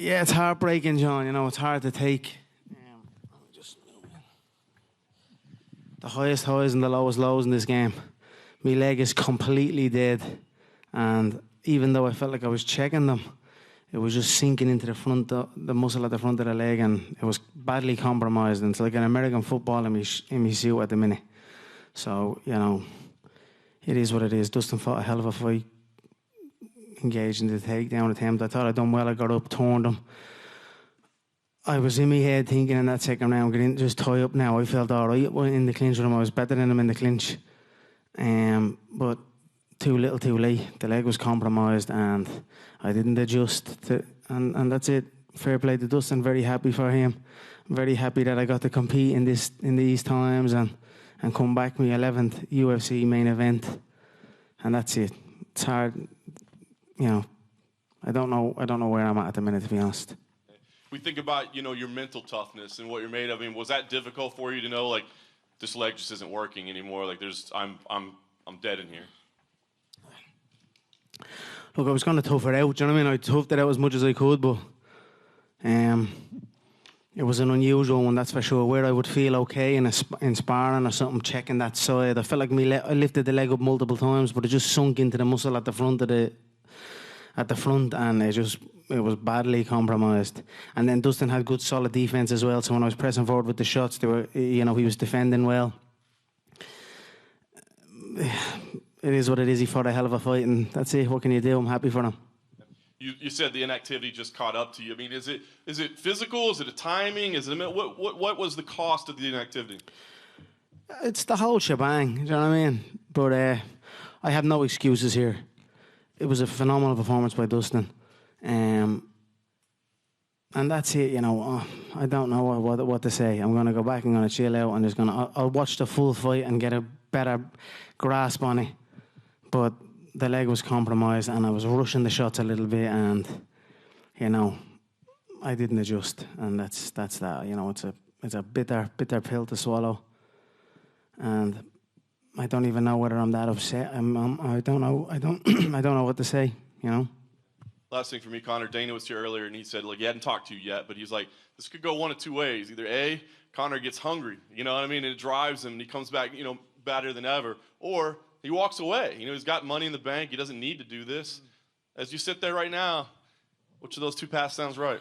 Yeah, it's heartbreaking, John. You know, it's hard to take. Let me just the highest highs and the lowest lows in this game. My leg is completely dead, and even though I felt like I was checking them, it was just sinking into the front, the muscle at the front of the leg, and it was badly compromised. And it's like an American football in me suit at the minute. So, you know, it is what it is. Dustin fought a hell of a fight, engaged in the takedown attempt. I thought I'd done well. I got up, turned him. I was in my head thinking in that second round, get in, just tie up now. I felt all right in the clinch with him. I was better than him in the clinch. But too little, too late. The leg was compromised, and I didn't adjust. And that's it. Fair play to Dustin. Very happy for him. Very happy that I got to compete in these times and come back my 11th UFC main event. And that's it. It's hard, you know. I don't know where I'm at the minute, to be honest. We think about, you know, your mental toughness and what you're made of. I mean, was that difficult for you to know, like, this leg just isn't working anymore? Like, I'm dead in here. Look, I was going to tough it out. Do you know what I mean? I toughed it out as much as I could, but it was an unusual one, that's for sure. Where I would feel okay in sparring or something, checking that side. I felt like I lifted the leg up multiple times, but it just sunk into the muscle at the front and it was badly compromised. And then Dustin had good solid defense as well. So when I was pressing forward with the shots, he was defending well. It is what it is. He fought a hell of a fight, and that's it. What can you do? I'm happy for him. You said the inactivity just caught up to you. I mean, is it physical? Is it a timing? Is it what was the cost of the inactivity? It's the whole shebang. Do you know what I mean? But I have no excuses here. It was a phenomenal performance by Dustin. And that's it, you know. I don't know what to say. I'm going to go back and going to chill out and I'll watch the full fight and get a better grasp on it. But the leg was compromised and I was rushing the shots a little bit, and, you know, I didn't adjust, and that's that. You know, it's a bitter pill to swallow, and I don't even know whether I'm that upset. I don't know. I don't know what to say. You know. Last thing for me, Conor. Dana was here earlier, and he said, look, he hadn't talked to you yet, but he's like, this could go one of two ways. Either A, Conor gets hungry, you know what I mean, and it drives him, and he comes back, you know, better than ever, or he walks away. You know, he's got money in the bank. He doesn't need to do this. As you sit there right now, which of those two paths sounds right?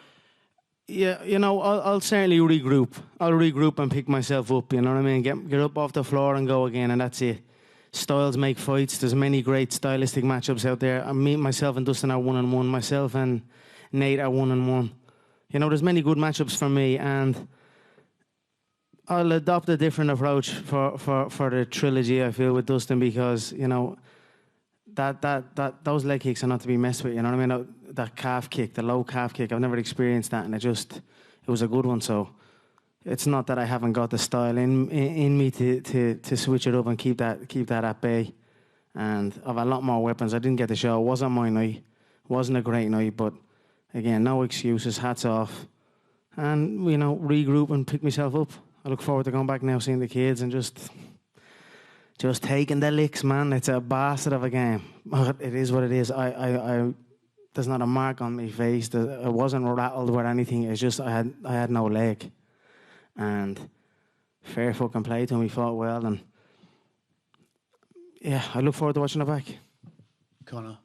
Yeah, you know, I'll certainly regroup. I'll regroup and pick myself up, you know what I mean? Get up off the floor and go again, and that's it. Styles make fights. There's many great stylistic matchups out there. Myself and Dustin are 1-1. Myself and Nate are 1-1. You know, there's many good matchups for me, and I'll adopt a different approach for the trilogy, I feel, with Dustin, because, you know, those leg kicks are not to be messed with, you know what I mean? That calf kick, the low calf kick, I've never experienced that, and it was a good one. So it's not that I haven't got the style in me to switch it up and keep that at bay. And I've a lot more weapons. I didn't get the show. It wasn't my night. It wasn't a great night, but again, no excuses, hats off. And, you know, regroup and pick myself up. I look forward to going back now, seeing the kids and just taking the licks, man. It's a bastard of a game. It is what it is. I there's not a mark on my face. I wasn't rattled with anything. It's just I had no leg. And fair fucking play to him. He fought well, and yeah, I look forward to watching it back. Conor,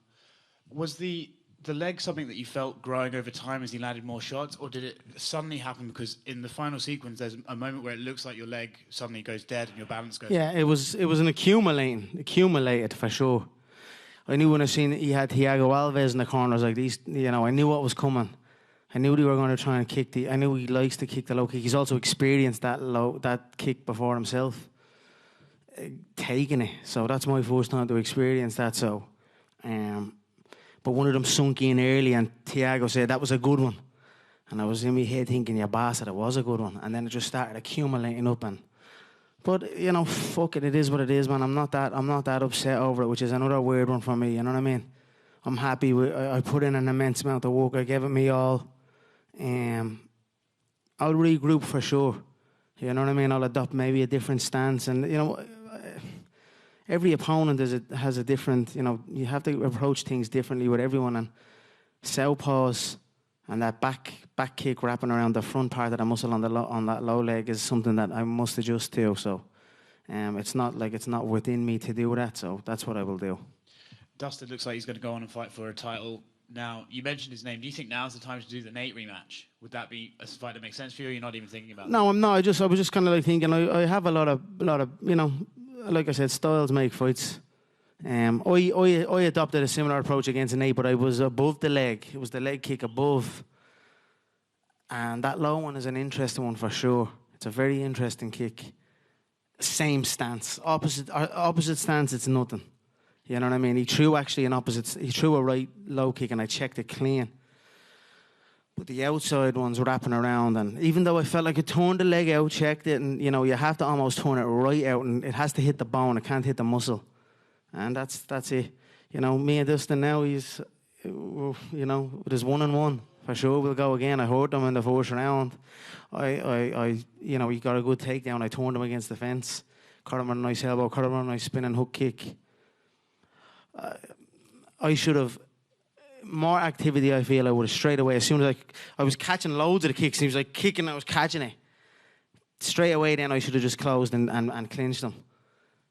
was the leg something that you felt growing over time as you landed more shots, or did it suddenly happen because in the final sequence there's a moment where it looks like your leg suddenly goes dead and your balance goes? Yeah, it was an accumulated for sure. I knew when I seen he had Thiago Alves in the corners like these, you know, I knew what was coming. I knew they were going to try and kick I knew he likes to kick the low kick. He's also experienced that kick before himself, taking it. So that's my first time to experience that. So, but one of them sunk in early, and Thiago said that was a good one. And I was in my head thinking, yeah, bastard, it was a good one. And then it just started accumulating up. But, you know, fuck it, it is what it is, man. I'm not that upset over it, which is another weird one for me, you know what I mean? I'm happy I put in an immense amount of work. I gave it me all. I'll regroup for sure. You know what I mean? I'll adopt maybe a different stance. And, you know, every opponent has a different, you know, you have to approach things differently with everyone. And southpaws And that back kick wrapping around the front part of the muscle on that low leg is something that I must adjust to. So it's not within me to do that. So that's what I will do. Dustin looks like he's going to go on and fight for a title. Now, you mentioned his name. Do you think now's the time to do the Nate rematch? Would that be a fight that makes sense for you, or you're not even thinking about No, I'm not. I was just kind of like thinking, I have a lot of, you know, like I said, styles make fights. I adopted a similar approach against Nate, but I was above the leg. It was the leg kick above. And that low one is an interesting one for sure. It's a very interesting kick. Same stance. Opposite stance, it's nothing. You know what I mean? He threw a right low kick and I checked it clean. But the outside one's wrapping around, and even though I felt like I turned the leg out, checked it, and you know, you have to almost turn it right out, and it has to hit the bone, it can't hit the muscle. And that's it. You know, me and Dustin now, he's, you know, it is 1-1. For sure we'll go again. I hurt him in the first round. You know, he got a good takedown. I turned him against the fence. Caught him on a nice elbow, caught him on a nice spinning hook kick. I should have more activity. I feel I would have straight away, as soon as I was catching loads of the kicks, and he was like kicking, I was catching it straight away. Then I should have just closed and clinched him.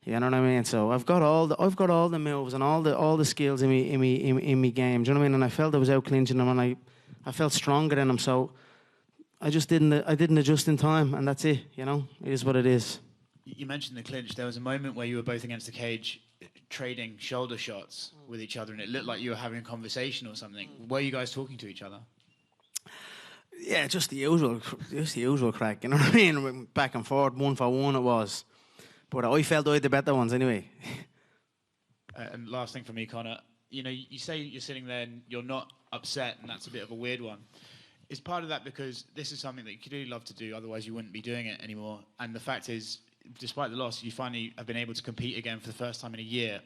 You know what I mean? So I've got all the moves and all the skills in me game. Do you know what I mean? And I felt I was out clinching him, and I felt stronger than him. So I didn't adjust in time, and that's it. You know, it is what it is. You mentioned the clinch. There was a moment where you were both against the cage, trading shoulder shots with each other, and it looked like you were having a conversation or something. Were you guys talking to each other? Yeah, just the usual crack. You know what I mean? Back and forth, 1 for 1 it was. But I felt I had the better ones anyway. And last thing for me, Conor, you know, you say you're sitting there and you're not upset, and that's a bit of a weird one. Is part of that because this is something that you could really love to do, otherwise you wouldn't be doing it anymore? And the fact is, despite the loss, you finally have been able to compete again for the first time in a year.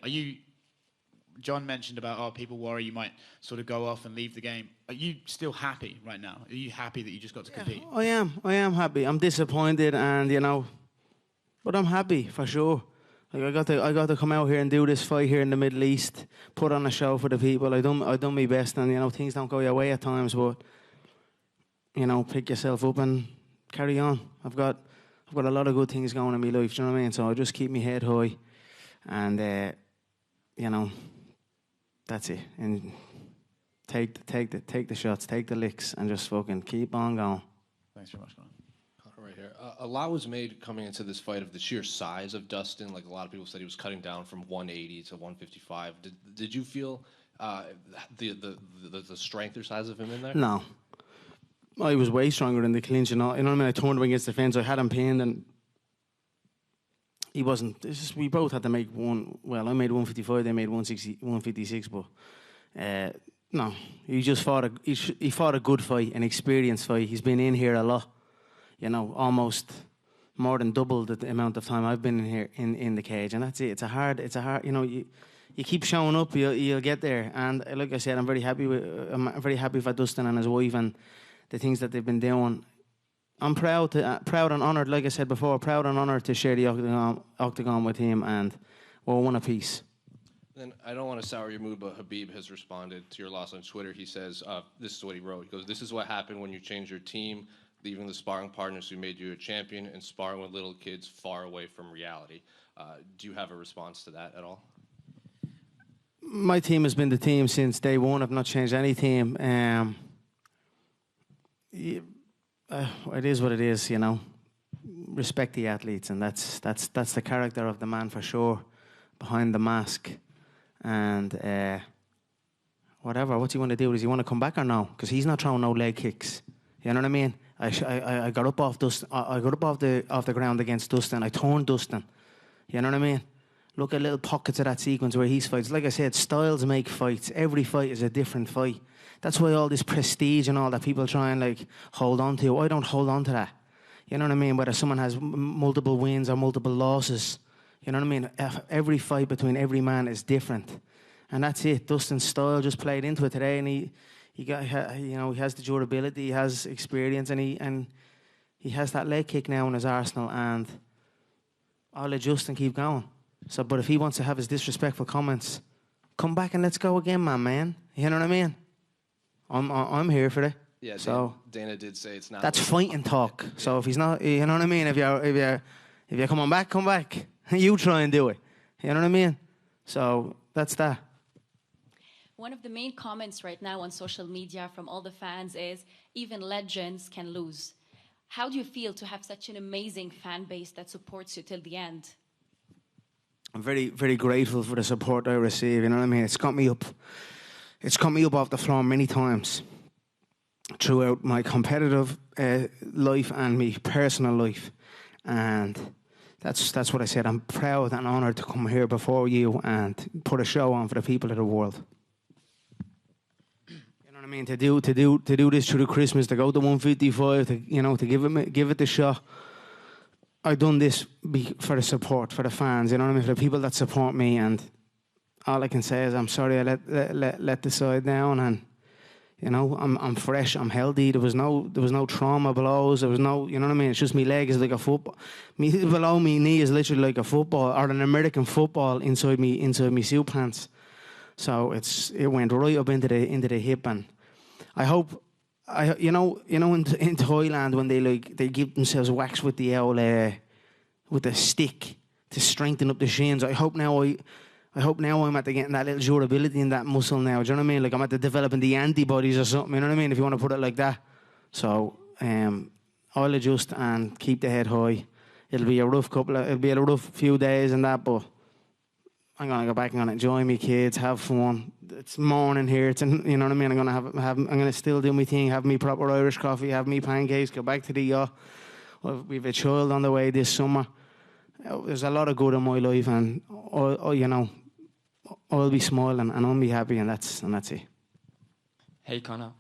John mentioned about, people worry you might sort of go off and leave the game. Are you still happy right now? Are you happy that you just got to compete? I am happy. I'm disappointed, and you know, but I'm happy for sure. Like I got to come out here and do this fight here in the Middle East, put on a show for the people. I done my best, and you know, things don't go your way at times, but you know, pick yourself up and carry on. I've got a lot of good things going in my life, do you know what I mean? So I just keep my head high, and you know, that's it. And take the shots, take the licks, and just fucking keep on going. Thanks very much, Conor. Right here. A lot was made coming into this fight of the sheer size of Dustin. Like a lot of people said, he was cutting down from 180 to 155. Did you feel the strength or size of him in there? No. I was way stronger in the clinch, you know what I mean? I turned him against the fence, I had him pinned, and he wasn't. It's just, we both had to make one. Well, I made 155, they made 160, 156, but no. He just fought he fought a good fight, an experienced fight. He's been in here a lot, you know, almost more than double the amount of time I've been in here in the cage, and that's it. It's a hard, you know, you keep showing up, you'll get there. And like I said, I'm very happy for Dustin and his wife and the things that they've been doing. I'm proud and honoured, like I said before, proud and honoured to share the octagon with him, and we're one apiece. Then I don't want to sour your mood, but Habib has responded to your loss on Twitter. He says, this is what he wrote. He goes, "This is what happened when you change your team, leaving the sparring partners who made you a champion and sparring with little kids far away from reality." Do you have a response to that at all? My team has been the team since day one. I've not changed any team. It is what it is, you know. Respect the athletes, and that's the character of the man for sure, behind the mask. And whatever, what's he want to do? Does he want to come back or no? Because he's not throwing no leg kicks. You know what I mean? I got up off Dustin. I got up off the ground against Dustin. I turned Dustin. You know what I mean? Look at little pockets of that sequence where he's fights. Like I said, styles make fights. Every fight is a different fight. That's why all this prestige and all that people try and like hold on to. I don't hold on to that. You know what I mean? Whether someone has multiple wins or multiple losses. You know what I mean? Every fight between every man is different. And that's it. Dustin's style just played into it today, and he got, you know, he has the durability, he has experience, and he has that leg kick now in his arsenal, and I'll adjust and keep going. So, but if he wants to have his disrespectful comments, come back and let's go again, man. You know what I mean? I'm here for it. Yeah, So Dana did say it's not. that's fighting talk. So if he's not, you know what I mean. If you're coming back, come back. You try and do it. You know what I mean. So that's that. One of the main comments right now on social media from all the fans is even legends can lose. How do you feel to have such an amazing fan base that supports you till the end? I'm very, very grateful for the support I receive. You know what I mean? It's got me up off the floor many times throughout my competitive life and my personal life. And that's what I said. I'm proud and honoured to come here before you and put a show on for the people of the world. You know what I mean? To do this through the Christmas, to go to 155, to give it the shot. I've done this for the support, for the fans, you know what I mean, for the people that support me, and all I can say is I'm sorry I let the side down, and you know I'm fresh, I'm healthy. There was no trauma blows. There was no, you know what I mean. It's just my leg is like a football. Below me knee is literally like a football or an American football inside me suit pants. So it went right up into the hip, and I hope. In Thailand when they give themselves wax with the old with the stick to strengthen up the shins. I hope now I'm at the getting that little durability in that muscle now. Do you know what I mean? Like I'm at the developing the antibodies or something. You know what I mean? If you want to put it like that. So I'll adjust and keep the head high. It'll be a rough few days and that, but I'm gonna go back and gonna enjoy my kids, have fun. It's morning here. You know what I mean. I'm gonna still do my thing, have me proper Irish coffee, have me pancakes, go back to the yacht. We've a child on the way this summer. There's a lot of good in my life, and I'll be smiling and I'll be happy, and that's it. Hey Conor,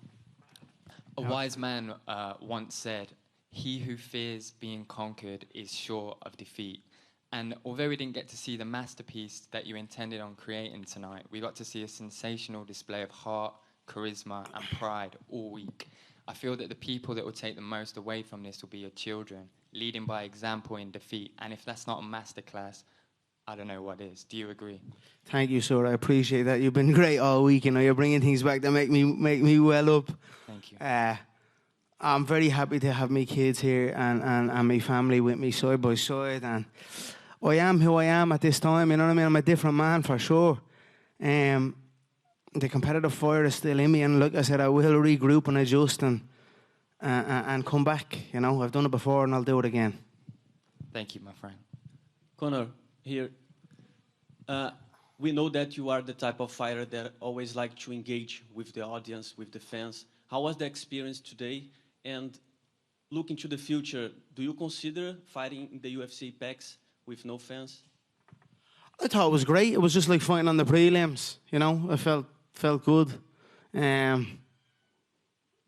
a wise man once said, "He who fears being conquered is sure of defeat." And although we didn't get to see the masterpiece that you intended on creating tonight, we got to see a sensational display of heart, charisma, and pride all week. I feel that the people that will take the most away from this will be your children, leading by example in defeat. And if that's not a masterclass, I don't know what is. Do you agree? Thank you, sir. I appreciate that. You've been great all week. You know, you're bringing things back that make me well up. Thank you. I'm very happy to have my kids here and my family with me side by side, and I am who I am at this time, you know what I mean? I'm a different man for sure. The competitive fire is still in me, and like I said, I will regroup and adjust and come back. You know, I've done it before and I'll do it again. Thank you, my friend. Conor, here. We know that you are the type of fighter that always like to engage with the audience, with the fans. How was the experience today? And looking to the future, do you consider fighting in the UFC PAX with no fans? I thought it was great. It was just like fighting on the prelims, you know. I felt good. And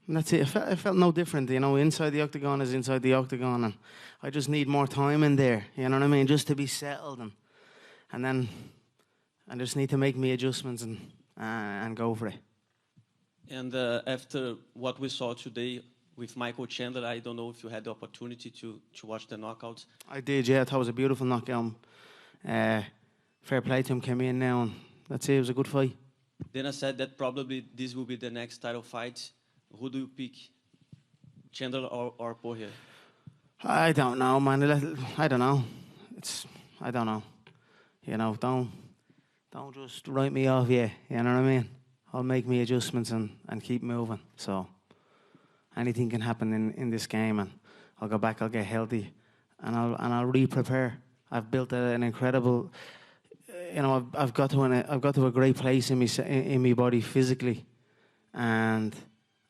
that's it. I felt no different, you know. Inside the octagon is inside the octagon, and I just need more time in there, you know what I mean, just to be settled, and then I just need to make me adjustments and go for it. And after what we saw today with Michael Chandler, I don't know if you had the opportunity to watch the knockouts. I did, yeah. I thought it was a beautiful knockout. Fair play to him, came in now, and that's it. It was a good fight. Dana said that probably this will be the next title fight. Who do you pick, Chandler or Poirier? I don't know, man. I don't know. I don't know. You know, don't just write me off, yeah. You know what I mean? I'll make me adjustments and keep moving. So anything can happen in this game, and I'll go back, I'll get healthy, and I'll re-prepare. I've built an incredible, you know, I've got to a great place in my body physically, and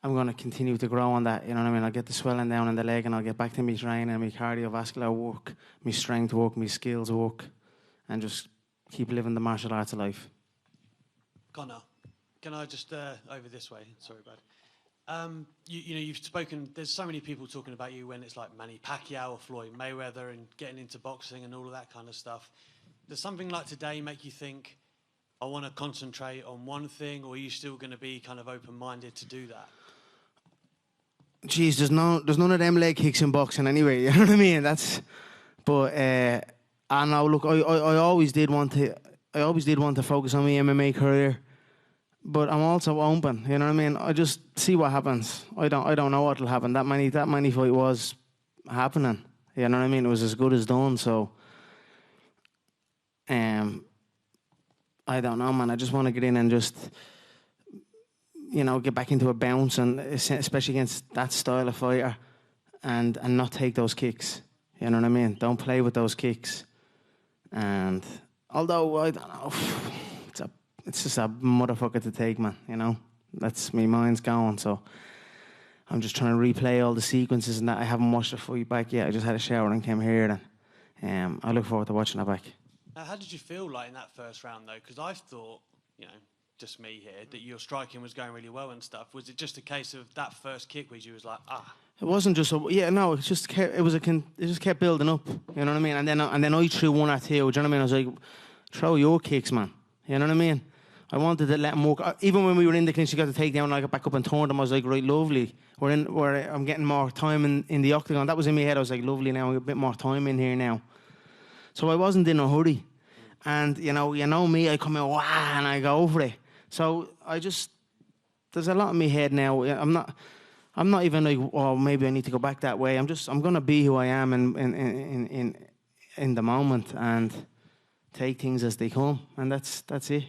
I'm going to continue to grow on that. You know what I mean? I'll get the swelling down in the leg, and I'll get back to my training, my cardiovascular work, my strength work, my skills work, and just keep living the martial arts life. Conor, can I just over this way? Sorry, bud. You've spoken. There's so many people talking about you when it's like Manny Pacquiao or Floyd Mayweather and getting into boxing and all of that kind of stuff. Does something like today make you think, I want to concentrate on one thing, or are you still going to be kind of open-minded to do that? Jeez, there's none of them leg kicks in boxing anyway. You know what I mean? But I know. Look, I always did want to focus on my MMA career. but I'm also open. You know what I mean? I just see what happens. I don't know what'll happen. That many fight was happening. You know what I mean? It was as good as done. So, I don't know, man. I just want to get in and just, get back into a bounce, and especially against that style of fighter, and not take those kicks. You know what I mean? Don't play with those kicks. And although I don't know, it's just a motherfucker to take, man. That's me mind's going. So I'm just trying to replay all the sequences and that. I haven't watched the fight back yet. I just had a shower and came here, and I look forward to watching it back. Now, how did you feel like in that first round though? Because I thought, just me here, that your striking was going really well and stuff. Was it just a case of that first kick where you was like, It wasn't just it just kept, it just kept building up. You know what I mean? And then I threw one at two. Do you know what I mean? I was like, throw your kicks, man. You know what I mean? I wanted to let him work. Even when we were in the clinch, he got to take down, and I got back up and turned him. I was like, right, lovely. Where I'm getting more time in the octagon. That was in my head. I was like, lovely now. I get a bit more time in here now. So I wasn't in a hurry. And you know me, I come in, wow, and I go for it. So there's a lot in my head now. I'm not even like, oh, maybe I need to go back that way. I'm gonna be who I am in the moment and take things as they come, and that's it.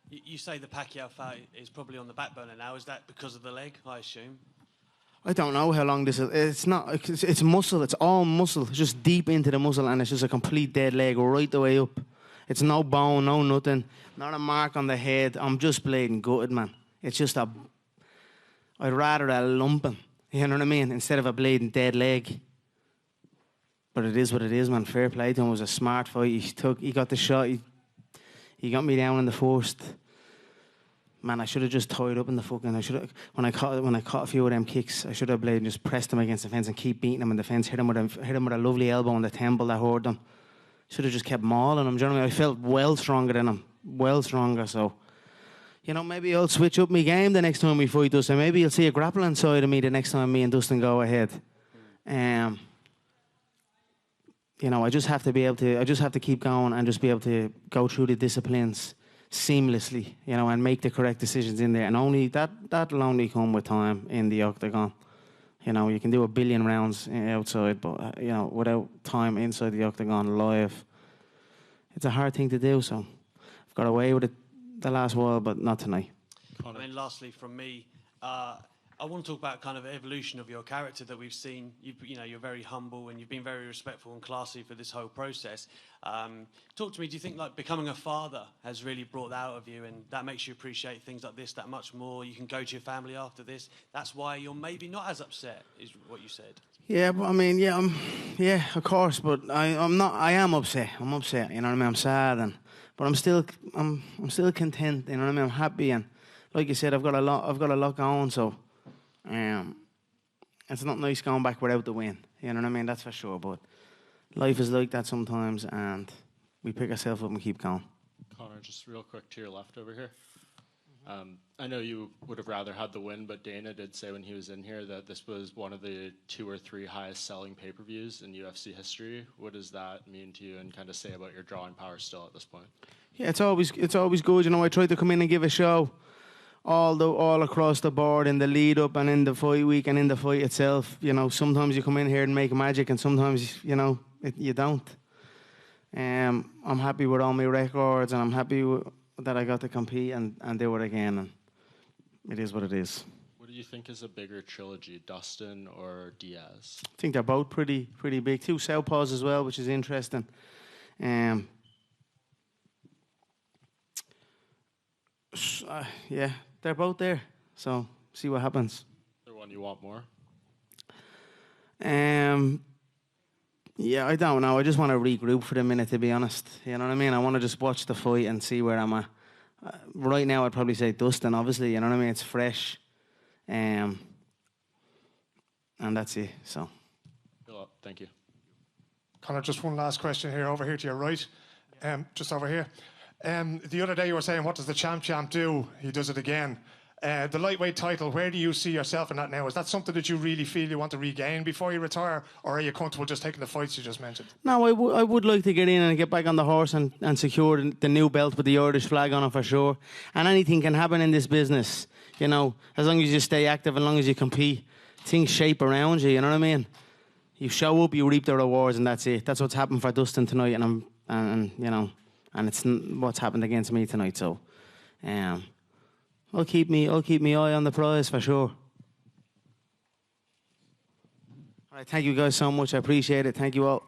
You say the Pacquiao fight is probably on the back burner now. Is that because of the leg, I assume? I don't know how long this is. It's not. It's muscle. It's all muscle. It's just deep into the muscle, and it's just a complete dead leg right the way up. It's no bone, no nothing, not a mark on the head. I'm just bleeding gutted, man. It's just I'd rather a lumping, you know what I mean, instead of a bleeding dead leg. But it is what it is, man. Fair play to him. It was a smart fight. He got the shot. He got me down in the first. Man, I should have just tied up in the fucking. When I caught a few of them kicks, I should have bladed and just pressed him against the fence and keep beating him in the fence. Hit him with a lovely elbow in the temple that hurt him. Should have just kept mauling him. Do you know what I mean? I felt well stronger than him. Well stronger. So, maybe I'll switch up my game the next time we fight Dustin. Maybe you'll see a grappling side of me the next time me and Dustin go ahead. I just have to keep going and just be able to go through the disciplines seamlessly, and make the correct decisions in there. And only that'll only come with time in the octagon. You can do a billion rounds outside, but without time inside the octagon live, it's a hard thing to do. So I've got away with it the last while, but not tonight. I mean, lastly from me, I want to talk about kind of evolution of your character that we've seen. You're very humble and you've been very respectful and classy for this whole process. Talk to me. Do you think like becoming a father has really brought that out of you, and that makes you appreciate things like this that much more? You can go to your family after this. That's why you're maybe not as upset, is what you said. Yeah, but I mean, of course. But I'm not. I am upset. I'm upset. You know what I mean? I'm sad, but I'm still content. You know what I mean? I'm happy, and like you said, I've got a lot going. So. It's not nice going back without the win. You know what I mean? That's for sure. But life is like that sometimes, and we pick ourselves up and keep going. Conor, just real quick to your left over here. I know you would have rather had the win, but Dana did say when he was in here that this was one of the 2 or 3 highest selling pay-per-views in UFC history. What does that mean to you, and kind of say about your drawing power still at this point? Yeah, it's always good. I tried to come in and give a show. All across the board in the lead up and in the fight week and in the fight itself. Sometimes you come in here and make magic, and sometimes you don't. I'm happy with all my records, and I'm happy that I got to compete and do it again. And it is what it is. What do you think is a bigger trilogy, Dustin or Diaz? I think they're both pretty big. 2 southpaws as well, which is interesting. Yeah. They're both there, so see what happens. Is there one you want more? Yeah, I don't know. I just want to regroup for a minute, to be honest. You know what I mean? I want to just watch the fight and see where I'm at. Right now, I'd probably say Dustin, obviously. You know what I mean? It's fresh. And that's it, so. Thank you. Conor, just one last question here, over here to your right. Just over here. The other day you were saying, what does the champ do? He does it again. The lightweight title, where do you see yourself in that now? Is that something that you really feel you want to regain before you retire, or are you comfortable just taking the fights you just mentioned? No, I would like to get in and get back on the horse and secure the new belt with the Irish flag on it for sure. And anything can happen in this business, you know, as long as you stay active, as long as you compete, things shape around you, you know what I mean? You show up, you reap the rewards, and that's it. That's what's happened for Dustin tonight, and you know, and it's what's happened against me tonight. So, I'll keep me eye on the prize for sure. All right, thank you guys so much. I appreciate it. Thank you all.